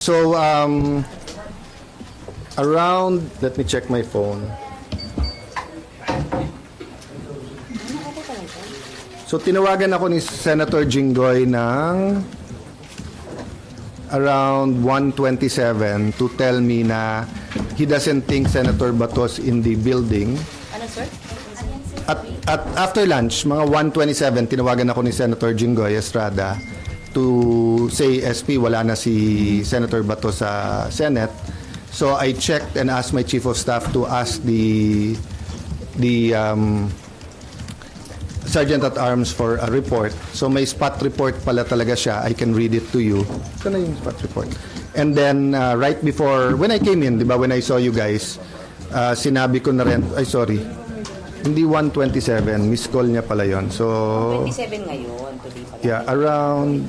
So, around, let me check my phone. So, tinawagan ako ni Senator Jinggoy ng around 1:27 to tell me na he doesn't think Senator Batos in the building. Ano, sir? At after lunch, mga 1:27, tinawagan ako ni Senator Jinggoy Estrada to say, SP, wala na si Senator Bato sa Senate. So I checked and asked my Chief of Staff to ask the Sergeant at Arms for a report. So may spot report pala talaga siya. I can read it to you. Ito na yung spot report. And then right before, when I came in, di ba, when I saw you guys, sinabi ko na rin, ay sorry, hindi 1:27, miss call niya pala yon. So 27 ngayon, today pala. yeah, around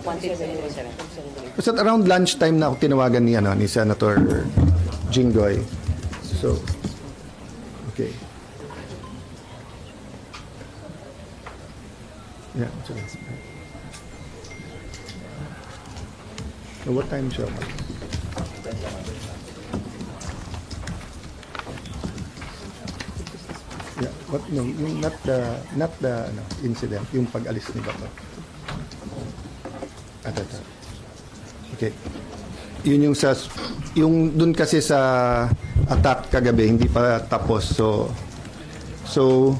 1:27. basta around lunchtime na ako tinawagan ni Senator Jinggoy. So okay. Yeah, so that's fine. So what time siya? Yeah, what no, yung not the incident, yung pag-alis ni Bato. Ito. Okay. Yun yung dun kasi sa attack kagabi hindi pa tapos. So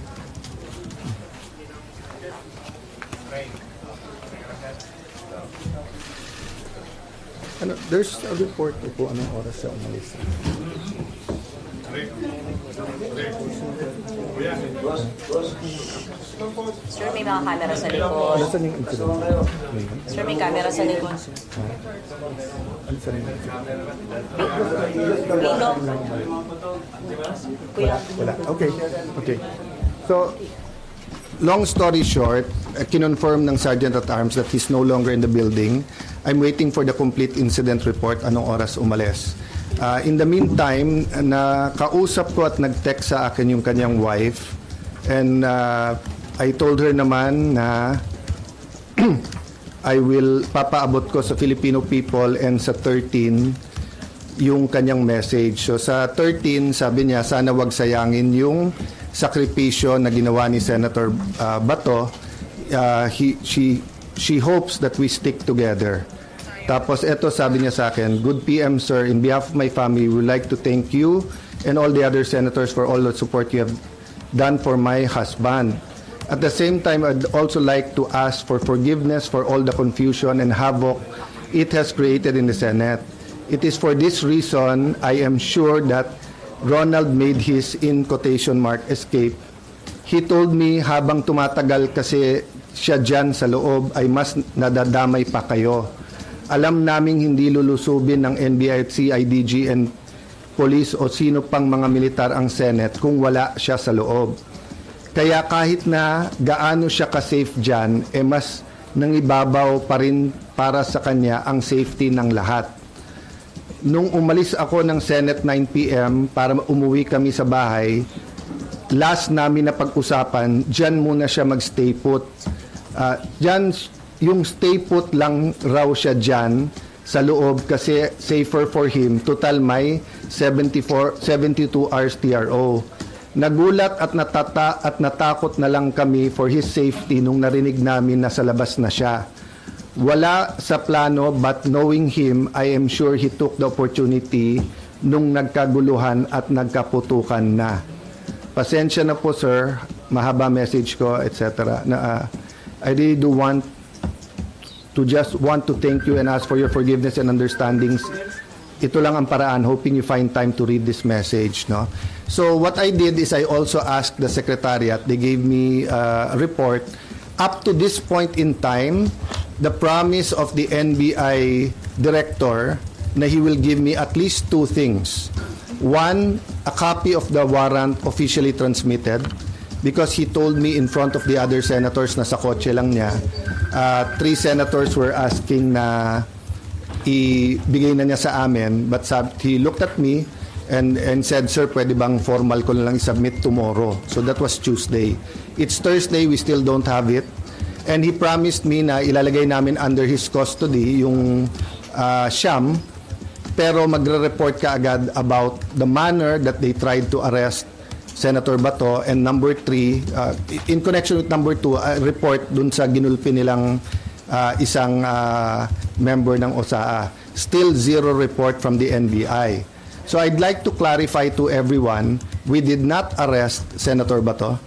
there's a report po anong oras siya umalis. Sir, may mga camera sa likod. Nasaan yung incident? Sir, may camera sa likod. Ano sa yung incident? Dito. Kuya. Wala. Okay. So, long story short, kinonfirm ng Sergeant at Arms that he's no longer in the building. I'm waiting for the complete incident report, anong oras umalis. In the meantime, nakausap ko at nag-text sa akin yung kanyang wife. And I told her naman na I will papaabot ko sa Filipino people and sa 13 yung kanyang message. So sa 13, sabi niya, sana wag sayangin yung sakripisyo na ginawa ni Senator Bato. She hopes that we stick together. Tapos eto sabi niya sa akin, good PM sir, in behalf of my family, we would like to thank you and all the other senators for all the support you have done for my husband. At the same time, I'd also like to ask for forgiveness for all the confusion and havoc it has created in the Senate. It is for this reason, I am sure that Ronald made his, in quotation mark, escape. He told me habang tumatagal kasi siya dyan sa loob ay mas nadadamay pa kayo. Alam naming hindi lulusubin ng NBI at CIDG and police o sino pang mga militar ang Senate kung wala siya sa loob. Kaya kahit na gaano siya ka-safe dyan, mas nangibabaw pa rin para sa kanya ang safety ng lahat. Nung umalis ako ng Senate 9 p.m. para umuwi kami sa bahay, last namin na pag-usapan, dyan muna siya mag-stay put. Dyan, yung stay put lang raw siya dyan sa loob kasi safer for him. Total may 72 hours TRO. Nagulat at natakot na lang kami for his safety nung narinig namin na sa labas na siya. Wala sa plano but knowing him, I am sure he took the opportunity nung nagkaguluhan at nagkaputukan na. Pasensya na po sir, mahaba message ko, etc. I really do want to thank you and ask for your forgiveness and understandings. Ito lang ang paraan, hoping you find time to read this message, no? So what I did is I also asked the Secretariat, they gave me a report. Up to this point in time, the promise of the NBI director na he will give me at least two things. One, a copy of the warrant officially transmitted because he told me in front of the other senators na sa kotse lang niya, 3 senators were asking na ibigay na niya sa amin, but he looked at me and said, sir, pwede bang formal ko na lang i-submit tomorrow? So that was Tuesday. It's Thursday, we still don't have it. And he promised me na ilalagay namin under his custody yung siyam, pero magre-report ka agad about the manner that they tried to arrest Senator Bato. And number 3, in connection with number 2, report dun sa ginulpi nilang isang member ng OSAA. Still zero report from the NBI. So I'd like to clarify to everyone, we did not arrest Senator Bato.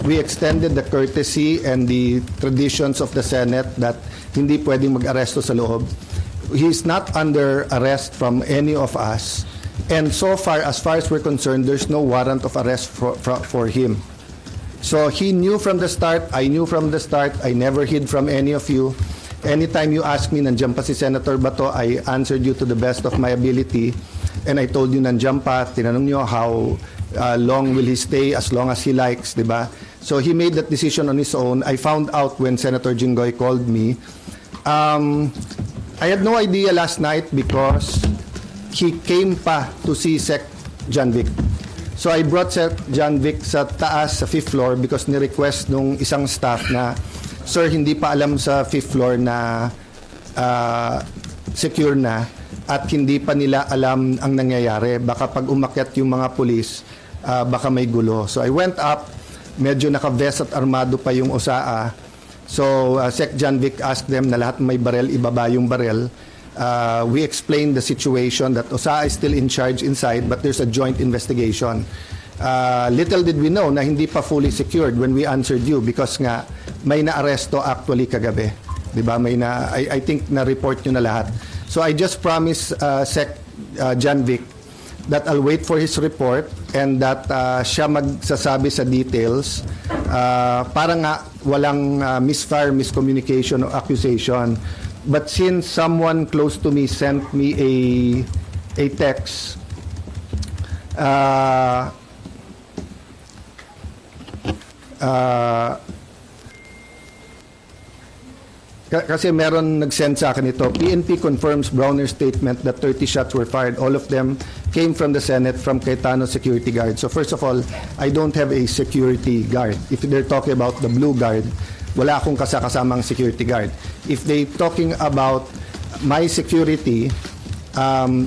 We extended the courtesy and the traditions of the Senate that hindi pwedeng mag-aresto sa loob. He's not under arrest from any of us. And so far as we're concerned, there's no warrant of arrest for him. So he knew from the start, I knew from the start, I never hid from any of you. Anytime you ask me, nandiyan pa si Senator Bato, I answered you to the best of my ability. And I told you, nandiyan pa, tinanong nyo how long will he stay, as long as he likes, di ba? So he made that decision on his own. I found out when Senator Jinggoy called me. I had no idea last night because he came pa to see Sec John Vic. So I brought Sec John Vic sa taas, sa 5th floor, because ni-request nung isang staff na, sir, hindi pa alam sa 5th floor na secure na at hindi pa nila alam ang nangyayari. Baka pag umakyat yung mga pulis, baka may gulo. So I went up, medyo naka-vest at armado pa yung OSAA. So Sec John Vic asked them na lahat may barel, ibaba yung barel. We explained the situation that OSAA is still in charge inside, but there's a joint investigation. Little did we know na hindi pa fully secured when we answered you, because nga may na-aresto actually kagabi. Diba? I think na-report nyo na lahat. So I just promised Sec John Vic that I'll wait for his report and that siya magsasabi sa details para nga walang misfire, miscommunication o accusation. But since someone close to me sent me a text, kasi meron nag-send sa akin ito. PNP confirms Browner's statement that 30 shots were fired. All of them came from the Senate, from Cayetano security guard. So first of all, I don't have a security guard. If they're talking about the blue guard, wala akong kasamang security guard. If they talking about my security,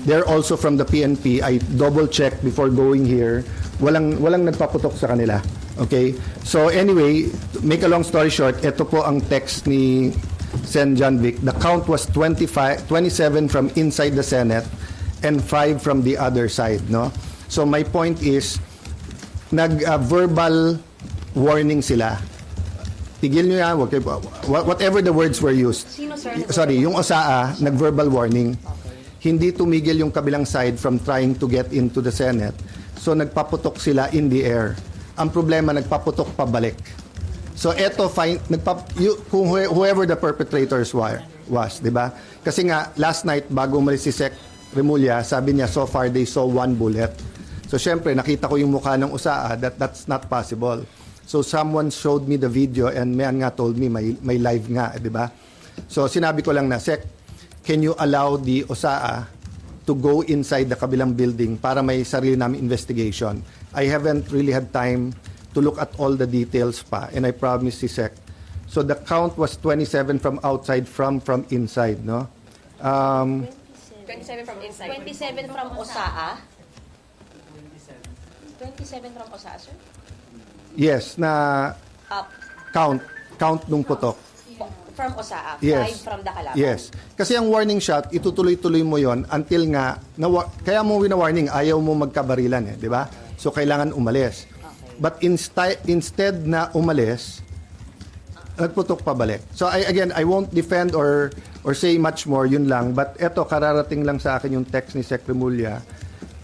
they're also from the PNP. I double-check before going here. Walang nagpaputok sa kanila. Okay? So anyway, make a long story short, ito po ang text ni Sen John Vic. The count was 27 from inside the Senate and 5 from the other side. No? So my point is, verbal warning sila. Tigil nyo yan, whatever the words were used. Sino, sir? Sorry, yung OSAA, nag-verbal warning. Hindi tumigil yung kabilang side from trying to get into the Senate. So nagpaputok sila in the air. Ang problema, nagpaputok pabalik. So eto, whoever the perpetrators was, di ba? Kasi nga, last night, bago umalis si Sec Remulla, sabi niya, so far they saw 1 bullet. So syempre, nakita ko yung mukha ng OSAA, that's not possible. So someone showed me the video and Mayan nga told me may live nga, di ba? So sinabi ko lang na, Sec, can you allow the OSAA to go inside the kabilang building para may sarili namin investigation? I haven't really had time to look at all the details pa, and I promise si Sec. So the count was 27 from outside, from inside, no? 27 from inside. 27 from OSAA? 27 from OSAA, sir? Yes, na count nung putok. From OSAA, Yes. 5 from the kalaban. Yes. Kasi ang warning shot, itutuloy-tuloy mo yon until nga, kaya mo wina-warning, ayaw mo magkabarilan, di ba? So kailangan umalis. Okay. But instead na umalis, nagputok pabalik. So I won't defend or say much more, yun lang. But eto, kararating lang sa akin yung text ni Sec Remulla.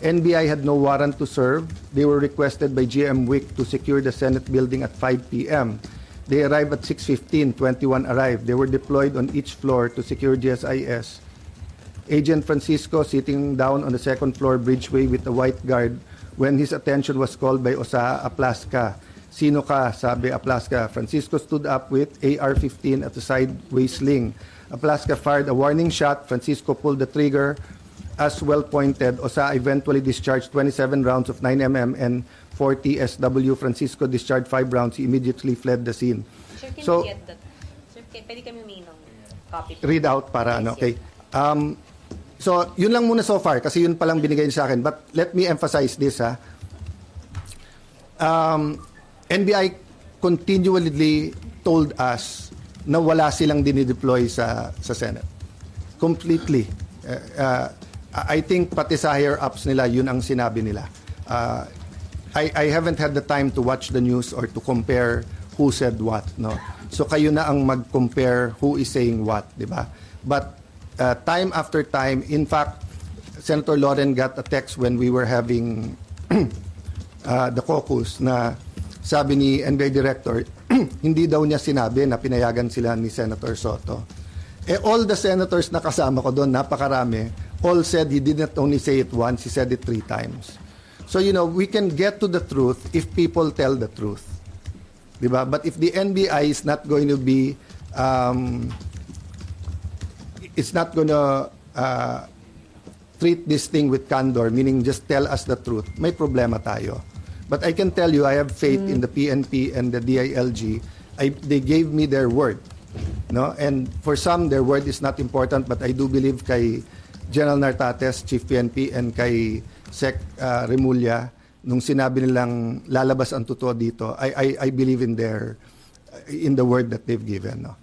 NBI had no warrant to serve. They were requested by GM Wick to secure the Senate building at 5 p.m. They arrived at 6:15, 21 arrived. They were deployed on each floor to secure GSIS. Agent Francisco sitting down on the second floor bridgeway with a white guard when his attention was called by OSAA Aplasca. Sino ka? Sabi Aplasca. Francisco stood up with AR-15 at the sideway sling. Aplasca fired a warning shot. Francisco pulled the trigger. As well pointed, OSAA eventually discharged 27 rounds of 9mm and 40 SW. Francisco discharged 5 rounds. He immediately fled the scene. Sir, can So, we get that? Sir, pwede kami humingi ng copy? read out para Yes, ano, okay? So, yun lang muna so far kasi yun palang binigay niya sa akin. But let me emphasize this, ha. NBI continually told us na wala silang dinideploy sa Senate. Completely. I think pati sa higher ups nila, yun ang sinabi nila. I haven't had the time to watch the news or to compare who said what, no. So kayo na ang mag-compare who is saying what, di ba? But time after time, in fact, Senator Loren got a text when we were having the caucus na sabi ni NBI Director, hindi daw niya sinabi na pinayagan sila ni Senator Soto. All the senators na kasama ko doon, napakarami, all said he did not only say it once, he said it 3 times. So, we can get to the truth if people tell the truth. Diba? But if the NBI is not going to be, it's not going to treat this thing with candor, meaning just tell us the truth, may problema tayo. But I can tell you, I have faith in the PNP and the DILG. They gave me their word. No? And for some, their word is not important, but I do believe kay General Nartates, Chief PNP, and kay Sec Remulla, nung sinabi nilang lalabas ang totoo dito, I believe in the word that they've given. No?